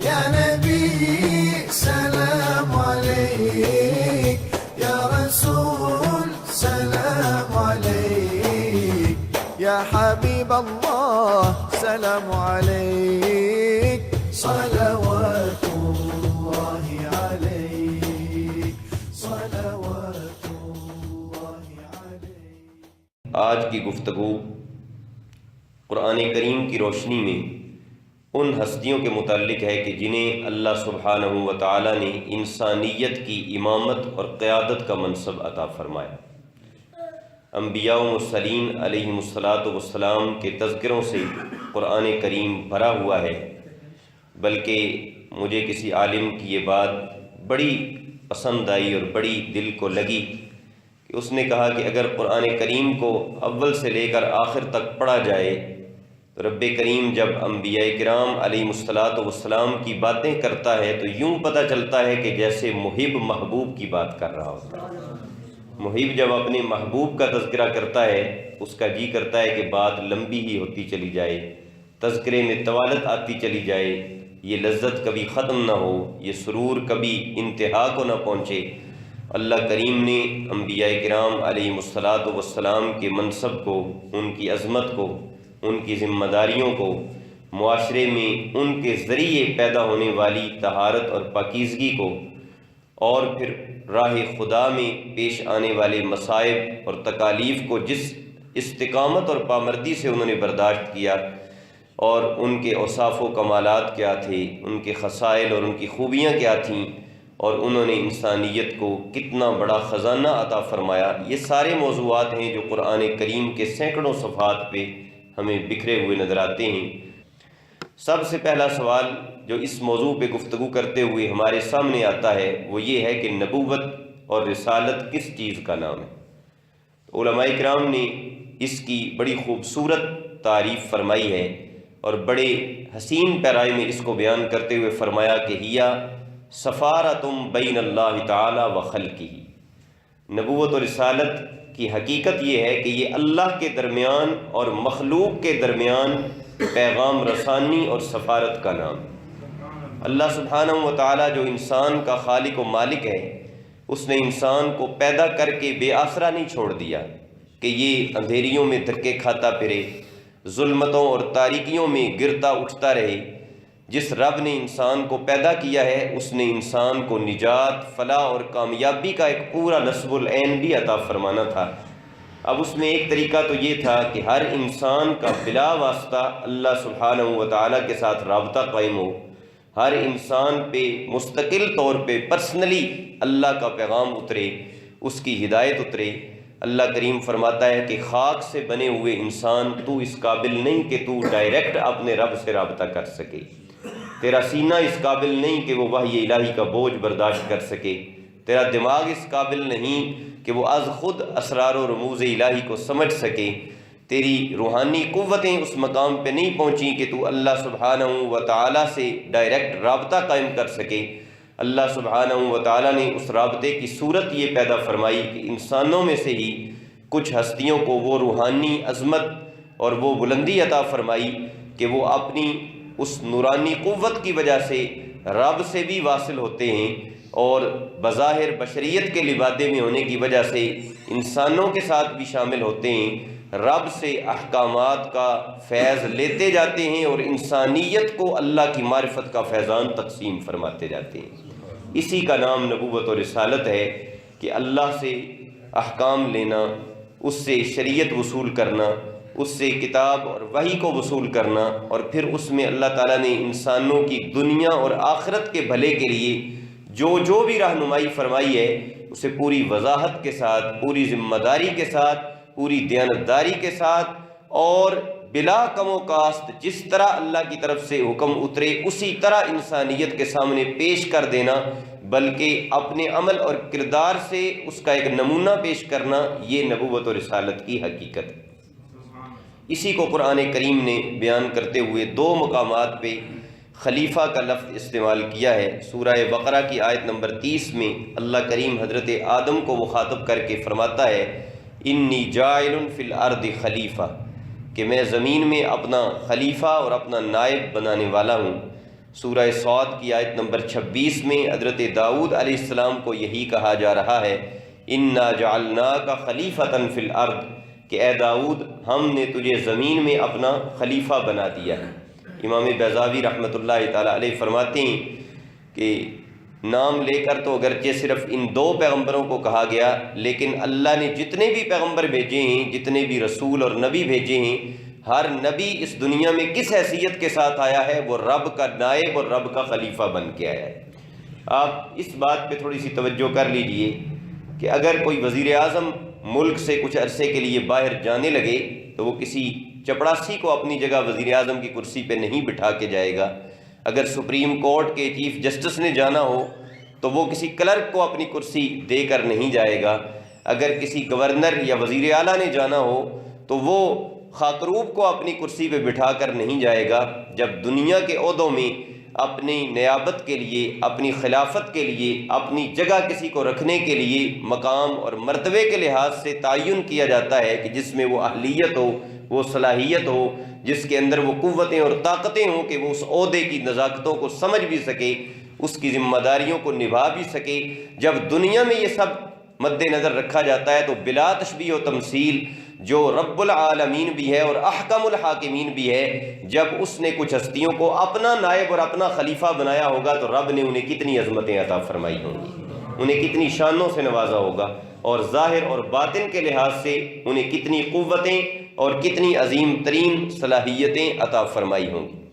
يا نبي سلام عليك، يا رسول سلام عليك، يا حبيب الله سلام عليك، صلوات الله عليك، صلوات الله عليك۔ آج کی گفتگو قرآن کریم کی روشنی میں ان ہستیوں کے متعلق ہے کہ جنہیں اللہ سبحانہ و تعالی نے انسانیت کی امامت اور قیادت کا منصب عطا فرمایا۔ انبیاء و مرسلین علیہم الصلاۃ کے تذکروں سے قرآن کریم بھرا ہوا ہے، بلکہ مجھے کسی عالم کی یہ بات بڑی پسند آئی اور بڑی دل کو لگی کہ اس نے کہا کہ اگر قرآن کریم کو اول سے لے کر آخر تک پڑھا جائے تو رب کریم جب انبیاء کرام علیہم الصلاۃ کی باتیں کرتا ہے تو یوں پتہ چلتا ہے کہ جیسے محب محبوب کی بات کر رہا ہوتا ہے۔ محب جب اپنے محبوب کا تذکرہ کرتا ہے اس کا جی کرتا ہے کہ بات لمبی ہی ہوتی چلی جائے، تذکرے میں طوالت آتی چلی جائے، یہ لذت کبھی ختم نہ ہو، یہ سرور کبھی انتہا کو نہ پہنچے۔ اللہ کریم نے انبیاء کرام علیہم الصلاۃ کے منصب کو، ان کی عظمت کو، ان کی ذمہ داریوں کو، معاشرے میں ان کے ذریعے پیدا ہونے والی طہارت اور پاکیزگی کو، اور پھر راہ خدا میں پیش آنے والے مصائب اور تکالیف کو جس استقامت اور پامردی سے انہوں نے برداشت کیا، اور ان کے اوصاف و کمالات کیا تھے، ان کے خصائل اور ان کی خوبیاں کیا تھیں، اور انہوں نے انسانیت کو کتنا بڑا خزانہ عطا فرمایا، یہ سارے موضوعات ہیں جو قرآن کریم کے سینکڑوں صفحات پہ ہمیں بکھرے ہوئے نظر آتے ہیں۔ سب سے پہلا سوال جو اس موضوع پہ گفتگو کرتے ہوئے ہمارے سامنے آتا ہے وہ یہ ہے کہ نبوت اور رسالت کس چیز کا نام ہے؟ علماء کرام نے اس کی بڑی خوبصورت تعریف فرمائی ہے اور بڑے حسین پیرائے میں اس کو بیان کرتے ہوئے فرمایا کہ ہیا سفارتم بین اللہ تعالی و خلقہ۔ نبوت اور رسالت کی حقیقت یہ ہے کہ یہ اللہ کے درمیان اور مخلوق کے درمیان پیغام رسانی اور سفارت کا نام۔ اللہ سبحانہ و تعالی جو انسان کا خالق و مالک ہے، اس نے انسان کو پیدا کر کے بے آسرا نہیں چھوڑ دیا کہ یہ اندھیریوں میں دھکے کھاتا پھرے، ظلمتوں اور تاریکیوں میں گرتا اٹھتا رہے۔ جس رب نے انسان کو پیدا کیا ہے اس نے انسان کو نجات، فلاح اور کامیابی کا ایک پورا نصب العین بھی عطا فرمانا تھا۔ اب اس میں ایک طریقہ تو یہ تھا کہ ہر انسان کا بلا واسطہ اللہ سبحانہ و تعالیٰ کے ساتھ رابطہ قائم ہو، ہر انسان پہ مستقل طور پہ پرسنلی اللہ کا پیغام اترے، اس کی ہدایت اترے۔ اللہ کریم فرماتا ہے کہ خاک سے بنے ہوئے انسان تو اس قابل نہیں کہ تو ڈائریکٹ اپنے رب سے رابطہ کر سکے، تیرا سینہ اس قابل نہیں کہ وہ وحی الہی کا بوجھ برداشت کر سکے، تیرا دماغ اس قابل نہیں کہ وہ از خود اسرار و رموز الہی کو سمجھ سکے، تیری روحانی قوتیں اس مقام پہ نہیں پہنچیں کہ تو اللہ سبحانہ و تعالیٰ سے ڈائریکٹ رابطہ قائم کر سکے۔ اللہ سبحانہ و تعالیٰ نے اس رابطے کی صورت یہ پیدا فرمائی کہ انسانوں میں سے ہی کچھ ہستیوں کو وہ روحانی عظمت اور وہ بلندی عطا فرمائی کہ وہ اپنی اس نورانی قوت کی وجہ سے رب سے بھی واصل ہوتے ہیں، اور بظاہر بشریت کے لبادے میں ہونے کی وجہ سے انسانوں کے ساتھ بھی شامل ہوتے ہیں، رب سے احکامات کا فیض لیتے جاتے ہیں اور انسانیت کو اللہ کی معرفت کا فیضان تقسیم فرماتے جاتے ہیں۔ اسی کا نام نبوت اور رسالت ہے کہ اللہ سے احکام لینا، اس سے شریعت وصول کرنا، اس سے کتاب اور وحی کو وصول کرنا، اور پھر اس میں اللہ تعالیٰ نے انسانوں کی دنیا اور آخرت کے بھلے کے لیے جو بھی رہنمائی فرمائی ہے اسے پوری وضاحت کے ساتھ، پوری ذمہ داری کے ساتھ، پوری دیانتداری کے ساتھ، اور بلا کم و کاست جس طرح اللہ کی طرف سے حکم اترے اسی طرح انسانیت کے سامنے پیش کر دینا، بلکہ اپنے عمل اور کردار سے اس کا ایک نمونہ پیش کرنا، یہ نبوت و رسالت کی حقیقت ہے۔ اسی کو قرآن کریم نے بیان کرتے ہوئے دو مقامات پہ خلیفہ کا لفظ استعمال کیا ہے۔ سورہ بقرہ کی آیت نمبر 30 میں اللہ کریم حضرت آدم کو مخاطب کر کے فرماتا ہے انی جاعل فی الارض خلیفہ، کہ میں زمین میں اپنا خلیفہ اور اپنا نائب بنانے والا ہوں۔ سورہ صاد کی آیت نمبر 26 میں حضرت داؤد علیہ السلام کو یہی کہا جا رہا ہے، اِنَّا جَعَلْنَاكَ خَلِيفَةً فِي الْأَرْضِ، کہ اے داؤد ہم نے تجھے زمین میں اپنا خلیفہ بنا دیا ہے۔ امام بیضاوی رحمۃ اللہ تعالیٰ علیہ فرماتے ہیں کہ نام لے کر تو اگرچہ صرف ان 2 پیغمبروں کو کہا گیا، لیکن اللہ نے جتنے بھی پیغمبر بھیجے ہیں، جتنے بھی رسول اور نبی بھیجے ہیں، ہر نبی اس دنیا میں کس حیثیت کے ساتھ آیا ہے؟ وہ رب کا نائب اور رب کا خلیفہ بن کے آیا ہے۔ آپ اس بات پہ تھوڑی سی توجہ کر لیجئے کہ اگر کوئی وزیر اعظم ملک سے کچھ عرصے کے لیے باہر جانے لگے تو وہ کسی چپڑاسی کو اپنی جگہ وزیر اعظم کی کرسی پہ نہیں بٹھا کے جائے گا۔ اگر سپریم کورٹ کے چیف جسٹس نے جانا ہو تو وہ کسی کلرک کو اپنی کرسی دے کر نہیں جائے گا۔ اگر کسی گورنر یا وزیر اعلیٰ نے جانا ہو تو وہ خاکروب کو اپنی کرسی پہ بٹھا کر نہیں جائے گا۔ جب دنیا کے عہدوں میں اپنی نیابت کے لیے، اپنی خلافت کے لیے، اپنی جگہ کسی کو رکھنے کے لیے مقام اور مرتبے کے لحاظ سے تعین کیا جاتا ہے کہ جس میں وہ اہلیت ہو، وہ صلاحیت ہو، جس کے اندر وہ قوتیں اور طاقتیں ہوں کہ وہ اس عہدے کی نزاکتوں کو سمجھ بھی سکے، اس کی ذمہ داریوں کو نبھا بھی سکے، جب دنیا میں یہ سب مد نظر رکھا جاتا ہے تو بلا تشبیہ و تمثیل جو رب العالمین بھی ہے اور احکم الحاکمین بھی ہے، جب اس نے کچھ ہستیوں کو اپنا نائب اور اپنا خلیفہ بنایا ہوگا تو رب نے انہیں کتنی عظمتیں عطا فرمائی ہوں گی، انہیں کتنی شانوں سے نوازا ہوگا، اور ظاہر اور باطن کے لحاظ سے انہیں کتنی قوتیں اور کتنی عظیم ترین صلاحیتیں عطا فرمائی ہوں گی۔